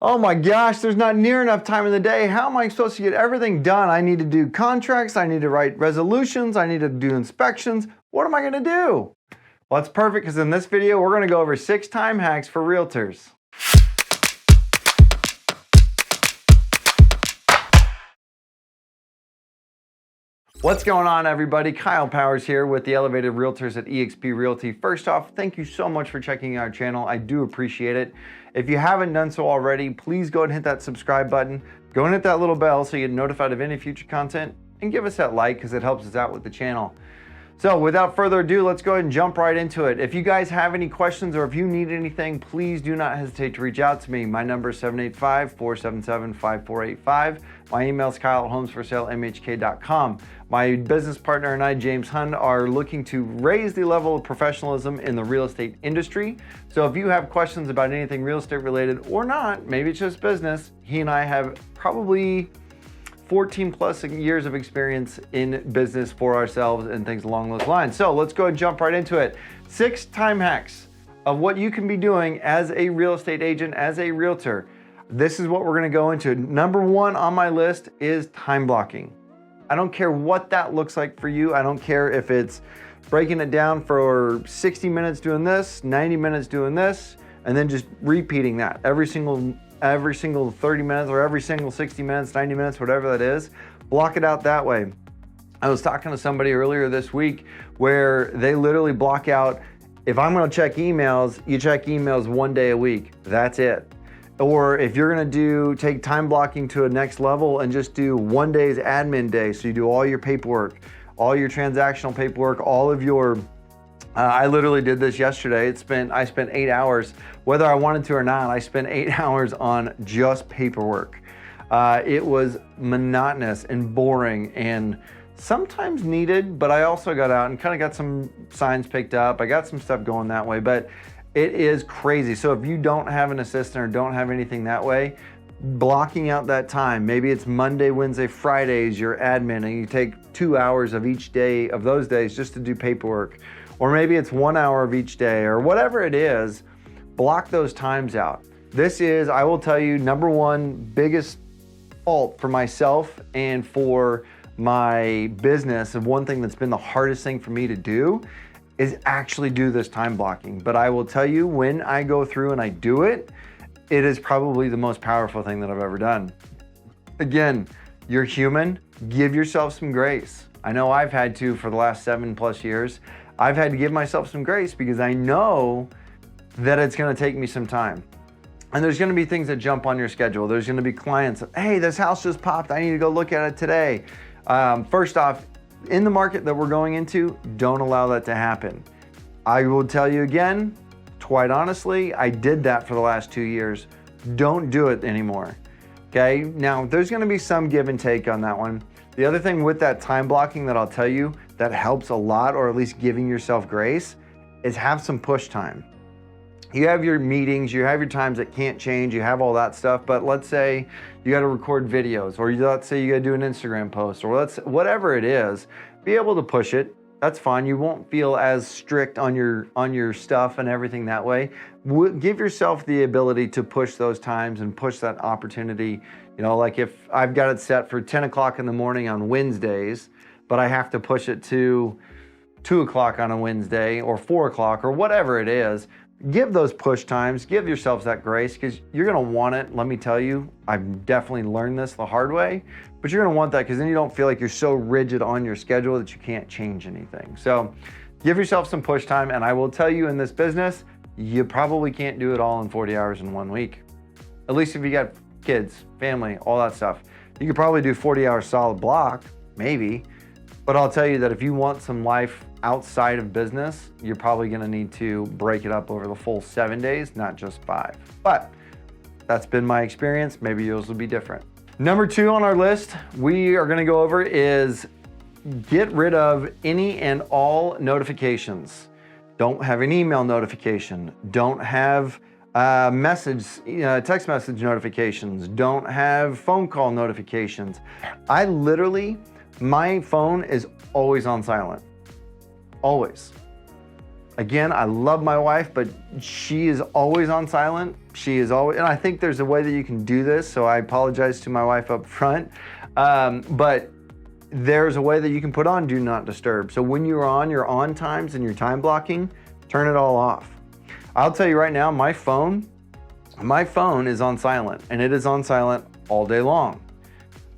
Oh my gosh, there's not near enough time in the day. How am I supposed to get everything done? I need to do contracts, I need to write resolutions, I need to do inspections. What am I gonna do? Well, that's perfect because in this video, we're gonna go over 6 time hacks for realtors. What's going on, everybody? Kyle Powers here with the Elevated Realtors at eXp Realty. First off, thank you so much for checking out our channel. I do appreciate it. If you haven't done so already, please go ahead and hit that subscribe button. Go and hit that little bell so you get notified of any future content, and give us that like because it helps us out with the channel. So without further ado, let's go ahead and jump right into it. If you guys have any questions or if you need anything, please do not hesitate to reach out to me. My number is 785-477-5485. My email is kyle@homesforsalemhk.com. My business partner and I, James Hund, are looking to raise the level of professionalism in the real estate industry. So if you have questions about anything real estate related or not, maybe it's just business, he and I have probably 14 plus years of experience in business for ourselves and things along those lines. So let's go and jump right into it. 6 time hacks of what you can be doing as a real estate agent, as a realtor. This is what we're gonna go into. Number 1 on my list is time blocking. I don't care what that looks like for you. I don't care if it's breaking it down for 60 minutes doing this, 90 minutes doing this, and then just repeating that every single 30 minutes or every single 60 minutes, 90 minutes, whatever that is. Block it out that way. I was talking to somebody earlier this week where they literally block out, if I'm gonna check emails, you check emails 1 day a week. That's it. Or if you're gonna take time blocking to a next level and just do 1 day's admin day. So you do all your paperwork, all your transactional paperwork, all of your, I literally did this yesterday. I spent 8 hours, whether I wanted to or not, I spent 8 hours on just paperwork. It was monotonous and boring and sometimes needed, but I also got out and kind of got some signs picked up. I got some stuff going that way, but it is crazy. So if you don't have an assistant or don't have anything that way, blocking out that time, maybe it's Monday, Wednesday, Fridays, your admin, and you take 2 hours of each day of those days just to do paperwork. Or maybe it's 1 hour of each day or whatever it is, block those times out. This is, I will tell you, number 1 biggest fault for myself and for my business, and one thing that's been the hardest thing for me to do is actually do this time blocking. But I will tell you, when I go through and I do it, it is probably the most powerful thing that I've ever done. Again, you're human, give yourself some grace. I know I've had to for the last 7+ years. I've had to give myself some grace because I know that it's gonna take me some time. And there's gonna be things that jump on your schedule. There's gonna be clients, hey, this house just popped, I need to go look at it today. First off, in the market that we're going into, don't allow that to happen. I will tell you again, quite honestly, I did that for the last 2 years. Don't do it anymore, okay? Now, there's gonna be some give and take on that one. The other thing with that time blocking that I'll tell you that helps a lot, or at least giving yourself grace, is have some push time. You have your meetings, you have your times that can't change, you have all that stuff, but let's say you gotta record videos, or let's say you gotta do an Instagram post, or whatever it is, be able to push it. That's fine. You won't feel as strict on your stuff and everything that way. Give yourself the ability to push those times and push that opportunity. You know, like if I've got it set for 10 o'clock in the morning on Wednesdays, but I have to push it to 2 o'clock on a Wednesday or 4 o'clock or whatever it is, give those push times, give yourselves that grace because you're gonna want it. Let me tell you, I've definitely learned this the hard way, but you're gonna want that because then you don't feel like you're so rigid on your schedule that you can't change anything. So give yourself some push time, and I will tell you, in this business, you probably can't do it all in 40 hours in 1 week. At least if you got kids, family, all that stuff. You could probably do 40 hours solid block, maybe, but I'll tell you that if you want some life outside of business, you're probably gonna need to break it up over the full 7 days, not just 5. But that's been my experience. Maybe yours will be different. Number 2 on our list we are gonna go over is get rid of any and all notifications. Don't have an email notification. Don't have text message notifications. Don't have phone call notifications. My phone is always on silent. Always. Again, I love my wife, but she is always on silent. She is always, and I think there's a way that you can do this, so I apologize to my wife up front. But there's a way that you can put on do not disturb. So when you're on your on times and your time blocking, turn it all off. I'll tell you right now, my phone is on silent, and it is on silent all day long,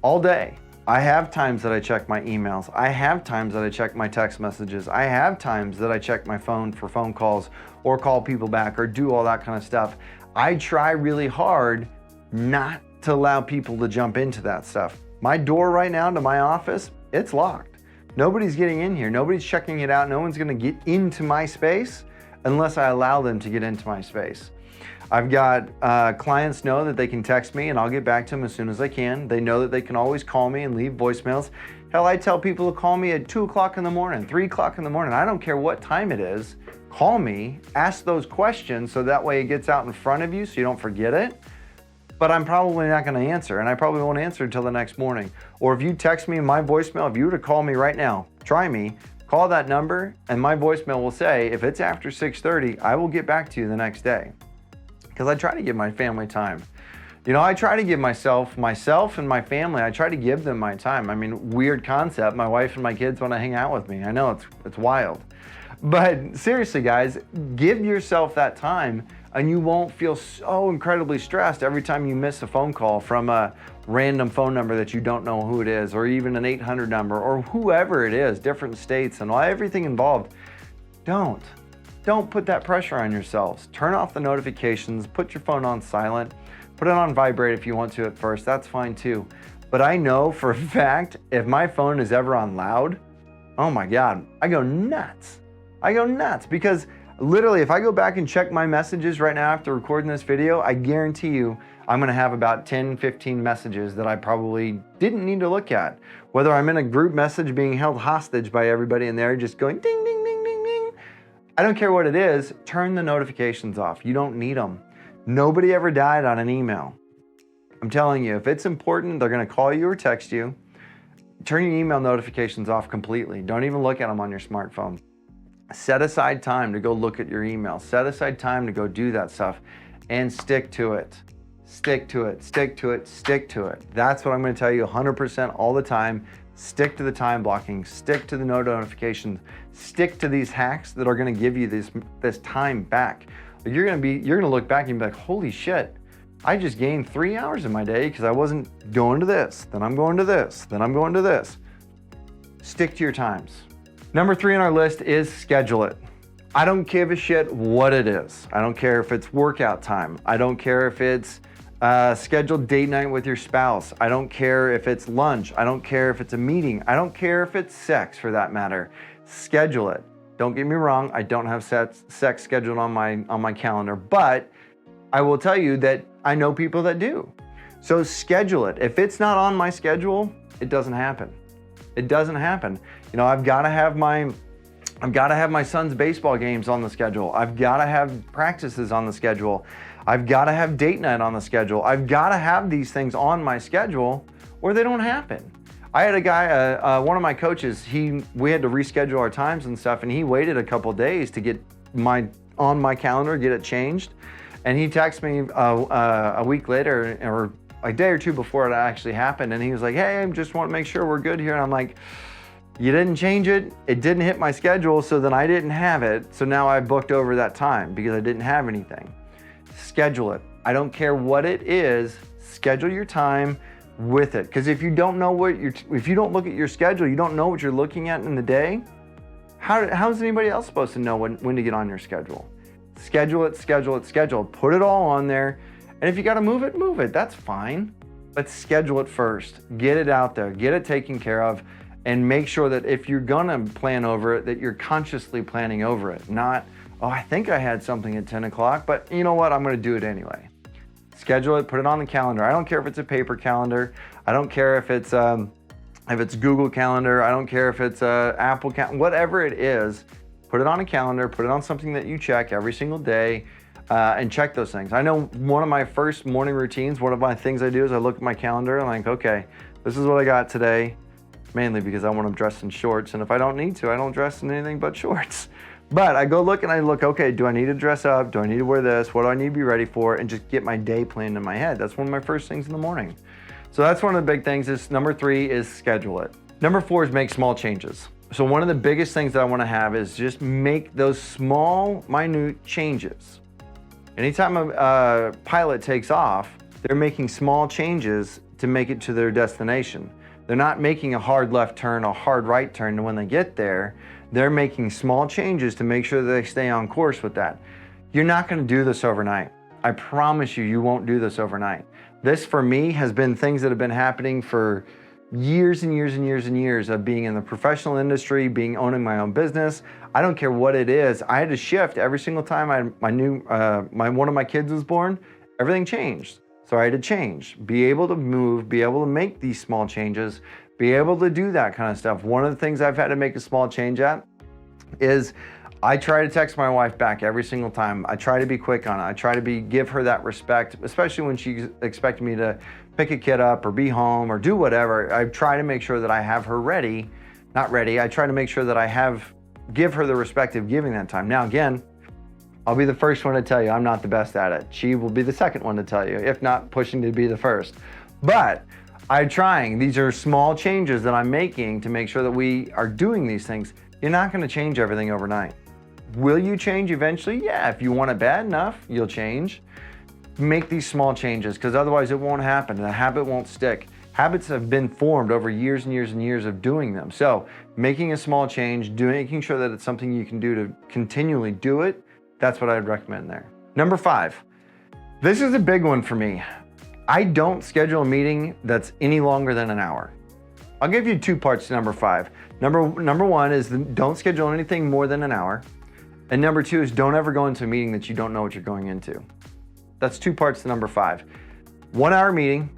all day. I have times that I check my emails. I have times that I check my text messages. I have times that I check my phone for phone calls or call people back or do all that kind of stuff. I try really hard not to allow people to jump into that stuff. My door right now to my office, it's locked. Nobody's getting in here. Nobody's checking it out. No one's gonna get into my space unless I allow them to get into my space. I've got clients know that they can text me and I'll get back to them as soon as I can. They know that they can always call me and leave voicemails. Hell, I tell people to call me at 2 o'clock in the morning, 3 o'clock in the morning. I don't care what time it is. Call me, ask those questions so that way it gets out in front of you so you don't forget it. But I'm probably not gonna answer, and I probably won't answer until the next morning. Or if you text me my voicemail, if you were to call me right now, try me, call that number, and my voicemail will say, if it's after 6:30, I will get back to you the next day. Because I try to give my family time. You know, I try to give myself and my family, I try to give them my time. I mean, weird concept, my wife and my kids want to hang out with me. I know, it's wild. But seriously, guys, give yourself that time and you won't feel so incredibly stressed every time you miss a phone call from a random phone number that you don't know who it is, or even an 800 number, or whoever it is, different states and everything involved. Don't put that pressure on yourselves. Turn off the notifications, put your phone on silent, put it on vibrate if you want to at first, that's fine too. But I know for a fact, if my phone is ever on loud, oh my God, I go nuts. I go nuts because literally if I go back and check my messages right now after recording this video, I guarantee you I'm gonna have about 10, 15 messages that I probably didn't need to look at. Whether I'm in a group message being held hostage by everybody in there just going ding, ding, ding, ding, ding. I don't care what it is, turn the notifications off. You don't need them. Nobody ever died on an email. I'm telling you, if it's important, they're gonna call you or text you. Turn your email notifications off completely. Don't even look at them on your smartphone. Set aside time to go look at your email. Set aside time to go do that stuff and stick to it. Stick to it, stick to it, stick to it. That's what I'm gonna tell you 100% all the time. Stick to the time blocking, stick to the no notifications, stick to these hacks that are gonna give you this time back. You're gonna look back and be like, holy shit, I just gained 3 hours in my day because I wasn't going to this, then I'm going to this, then I'm going to this. Stick to your times. Number 3 on our list is schedule it. I don't give a shit what it is. I don't care if it's workout time. I don't care if it's scheduled date night with your spouse. I don't care if it's lunch. I don't care if it's a meeting. I don't care if it's sex for that matter. Schedule it. Don't get me wrong, I don't have sex scheduled on my calendar, but I will tell you that I know people that do. So schedule it. If it's not on my schedule, it doesn't happen. It doesn't happen. You know, I've got to have my son's baseball games on the schedule. I've got to have practices on the schedule. I've got to have date night on the schedule. I've got to have these things on my schedule or they don't happen. I had a guy, one of my coaches, we had to reschedule our times and stuff, and he waited a couple days to get on my calendar, get it changed. And he texted me a week later, or a day or two before it actually happened, and he was like, hey, I just want to make sure we're good here. And I'm like, you didn't change it, it didn't hit my schedule, so then I didn't have it, so now I booked over that time because I didn't have anything. Schedule it. I don't care what it is, schedule your time with it. Because if you don't know if you don't look at your schedule, you don't know what you're looking at in the day, how is anybody else supposed to know when to get on your schedule? Schedule it, schedule it, schedule it. Put it all on there. And if you got to move it, that's fine. But schedule it first. Get it out there, get it taken care of, and make sure that if you're gonna plan over it, that you're consciously planning over it. Not, oh, I think I had something at 10 o'clock, but you know what, I'm gonna do it anyway. Schedule it, put it on the calendar. I don't care if it's a paper calendar. I don't care if it's Google Calendar. I don't care if it's Apple Calendar, whatever it is, put it on a calendar, put it on something that you check every single day, and check those things. I know one of my first morning routines, one of my things I do is I look at my calendar and I'm like, okay, this is what I got today, mainly because I want to dress in shorts. And if I don't need to, I don't dress in anything but shorts. But I go look and I look, okay, do I need to dress up? Do I need to wear this? What do I need to be ready for? And just get my day planned in my head. That's one of my first things in the morning. So that's one of the big things. Is number 3 is schedule it. Number 4 is make small changes. So one of the biggest things that I want to have is just make those small, minute changes. Anytime a pilot takes off, they're making small changes to make it to their destination. They're not making a hard left turn, a hard right turn, and when they get there, they're making small changes to make sure that they stay on course with that. You're not going to do this overnight. I promise you, you won't do this overnight. This, for me, has been things that have been happening for years and years and years and years of being in the professional industry, owning my own business. I don't care what it is. I had to shift every single time one of my kids was born. Everything changed. So I had to change, be able to move, be able to make these small changes, be able to do that kind of stuff. One of the things I've had to make a small change at is I try to text my wife back every single time. I try to be quick on it. I try to give her that respect, especially when she's expecting me to pick a kid up or be home or do whatever. I try to make sure that I have her ready, not ready. I try to make sure that give her the respect of giving that time. Now, again, I'll be the first one to tell you I'm not the best at it. She will be the second one to tell you, if not pushing to be the first. But I'm trying. These are small changes that I'm making to make sure that we are doing these things. You're not going to change everything overnight. Will you change eventually? Yeah, if you want it bad enough, you'll change. Make these small changes, because otherwise it won't happen. The habit won't stick. Habits have been formed over years and years and years of doing them. So making a small change, making sure that it's something you can do to continually do it, that's what I'd recommend there. Number 5, this is a big one for me. I don't schedule a meeting that's any longer than an hour. I'll give you 2 parts to number 5. Number 1 is don't schedule anything more than an hour. And number 2 is don't ever go into a meeting that you don't know what you're going into. That's 2 parts to number 5. 1 hour meeting,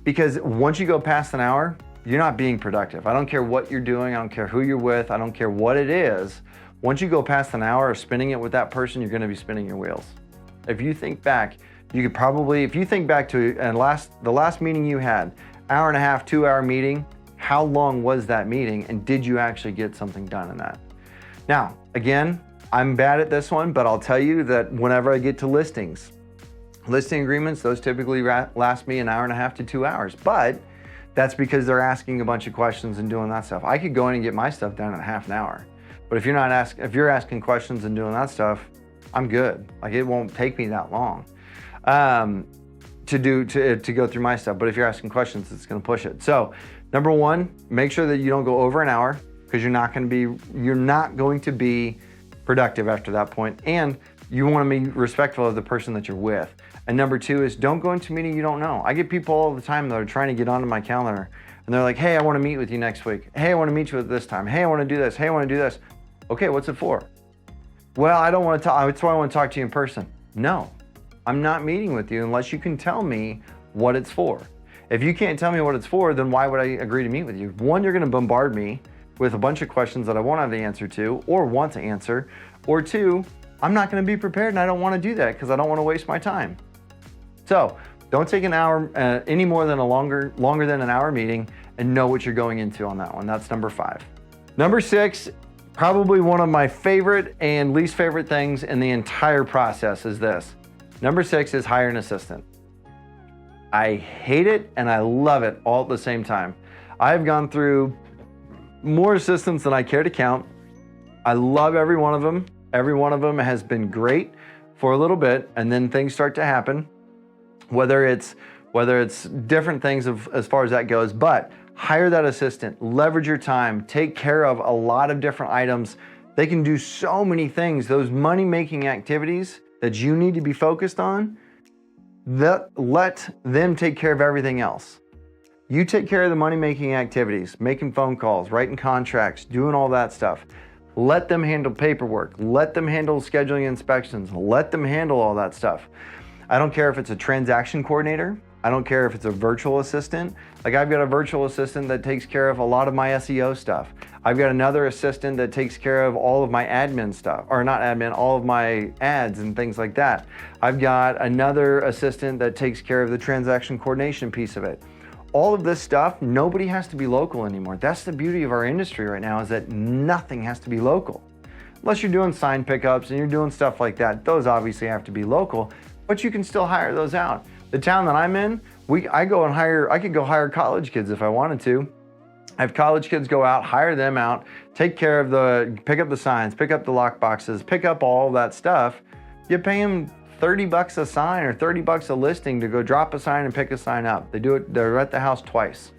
because once you go past an hour, you're not being productive. I don't care what you're doing. I don't care who you're with. I don't care what it is. Once you go past an hour of spinning it with that person, you're going to be spinning your wheels. If you think back, you could probably, if you think back to the last meeting you had, hour and a half, 2 hour meeting, how long was that meeting and did you actually get something done in that? Now, again, I'm bad at this one, but I'll tell you that whenever I get to listing agreements, those typically last me an hour and a half to 2 hours, but that's because they're asking a bunch of questions and doing that stuff. I could go in and get my stuff done in half an hour. But if you're asking questions and doing that stuff, I'm good. Like, it won't take me that long to go through my stuff. But if you're asking questions, it's going to push it. So, number 1, make sure that you don't go over an hour, because you're not going to be productive after that point, and you want to be respectful of the person that you're with. And number 2 is don't go into a meeting you don't know. I get people all the time that are trying to get onto my calendar, and they're like, hey, I want to meet with you next week. Hey, I want to meet you at this time. Hey, I want to do this. Hey, I want to do this. Okay, what's it for? Well, I don't want to talk. That's why I want to talk to you in person. No, I'm not meeting with you unless you can tell me what it's for. If you can't tell me what it's for, then why would I agree to meet with you? 1, you're going to bombard me with a bunch of questions that I won't have the answer to or want to answer. Or 2, I'm not going to be prepared, and I don't want to do that because I don't want to waste my time. So don't take an hour, any more than a longer than an hour meeting, and know what you're going into on that one. That's number 5. Number 6, probably one of my favorite and least favorite things in the entire process is this. Number 6 is hire an assistant. I hate it and I love it all at the same time. I've gone through more assistants than I care to count. I love every one of them. Every one of them has been great for a little bit, and then things start to happen, whether it's different things as far as that goes. But hire that assistant, leverage your time, take care of a lot of different items. They can do so many things. Those money-making activities that you need to be focused on, let them take care of everything else. You take care of the money-making activities, making phone calls, writing contracts, doing all that stuff. Let them handle paperwork. Let them handle scheduling inspections. Let them handle all that stuff. I don't care if it's a transaction coordinator. I don't care if it's a virtual assistant. Like, I've got a virtual assistant that takes care of a lot of my SEO stuff. I've got another assistant that takes care of all of my admin stuff, or not admin, all of my ads and things like that. I've got another assistant that takes care of the transaction coordination piece of it. All of this stuff, nobody has to be local anymore. That's the beauty of our industry right now, is that nothing has to be local. unless you're doing sign pickups and you're doing stuff like that. Those obviously have to be local, but you can still hire those out. The town that I'm in, I could go hire college kids if I wanted to. I have college kids go out, hire them out, take care of pick up the signs, pick up the lock boxes, pick up all that stuff. You pay them $30 a sign or $30 a listing to go drop a sign and pick a sign up. They do it, they're at the house twice.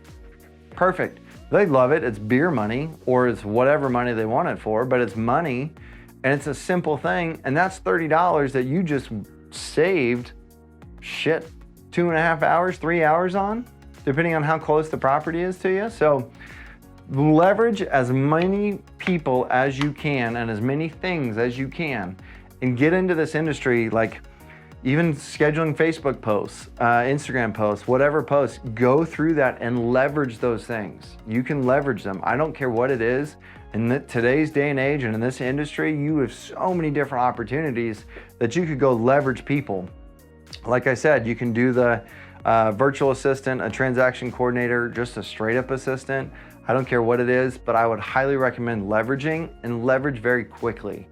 Perfect. They love it. It's beer money or it's whatever money they want it for, but it's money and it's a simple thing. And that's $30 that you just saved, 2.5 hours, 3 hours on, depending on how close the property is to you. So leverage as many people as you can and as many things as you can and get into this industry, like even scheduling Facebook posts, Instagram posts, whatever posts, go through that and leverage those things. You can leverage them. I don't care what it is. In today's day and age and in this industry, you have so many different opportunities that you could go leverage people. Like I said, you can do the virtual assistant, a transaction coordinator, just a straight up assistant. I don't care what it is, but I would highly recommend leveraging and leverage very quickly.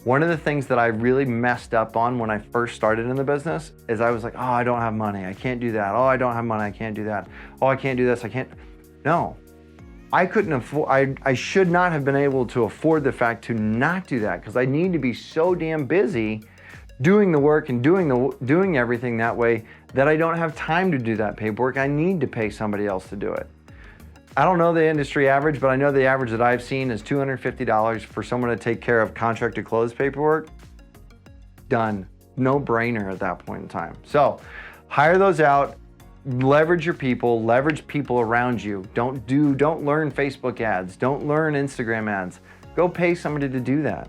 One of the things that I really messed up on when I first started in the business is I was like, oh, I don't have money, I can't do that. Oh, I don't have money, I can't do that. Oh, I can't do this, I can't. No, I couldn't afford, I should not have been able to afford the fact to not do that because I need to be so damn busy doing the work and doing everything that way that I don't have time to do that paperwork. I need to pay somebody else to do it. I don't know the industry average, but I know the average that I've seen is $250 for someone to take care of contract to close paperwork. Done. No brainer at that point in time. So hire those out, leverage your people, leverage people around you. Don't learn Facebook ads. Don't learn Instagram ads. Go pay somebody to do that.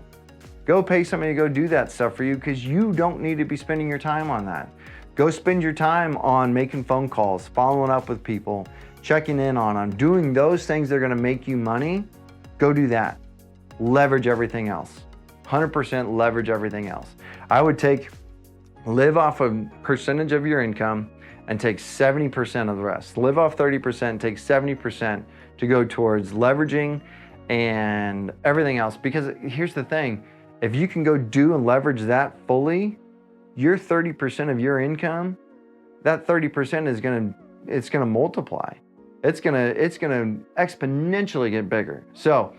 Go pay somebody to go do that stuff for you because you don't need to be spending your time on that. Go spend your time on making phone calls, following up with people, checking in on them, doing those things that are gonna make you money. Go do that. Leverage everything else. 100% leverage everything else. I would live off a percentage of your income and take 70% of the rest. Live off 30%, take 70% to go towards leveraging and everything else. Because here's the thing, if you can go do and leverage that fully, your 30% of your income, that 30% is gonna multiply. It's gonna exponentially get bigger. So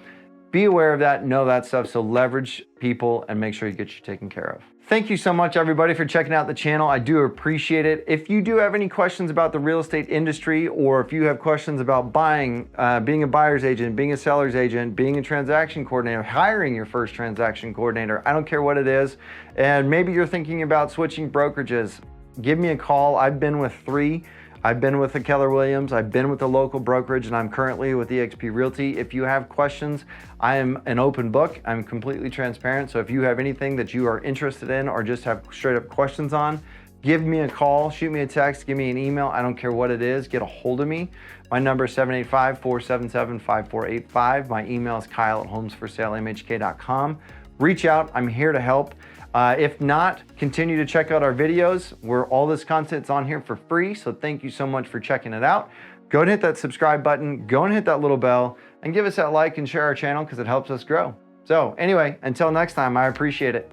be aware of that, know that stuff. So leverage people and make sure you get you taken care of. Thank you so much, everybody, for checking out the channel. I do appreciate it. If you do have any questions about the real estate industry, or if you have questions about buying, being a buyer's agent, being a seller's agent, being a transaction coordinator, hiring your first transaction coordinator, I don't care what it is, and maybe you're thinking about switching brokerages, give me a call. I've been with 3. I've been with the Keller Williams, I've been with the local brokerage, and I'm currently with eXp Realty. If you have questions, I am an open book. I'm completely transparent. So if you have anything that you are interested in or just have straight up questions on, give me a call, shoot me a text, give me an email. I don't care what it is, get a hold of me. My number is 785-477-5485. My email is kyle@homesforsalemhk.com. Reach out, I'm here to help. If not, continue to check out our videos where all this content's on here for free. So thank you so much for checking it out. Go and hit that subscribe button, go and hit that little bell, and give us that like and share our channel because it helps us grow. So anyway, until next time, I appreciate it.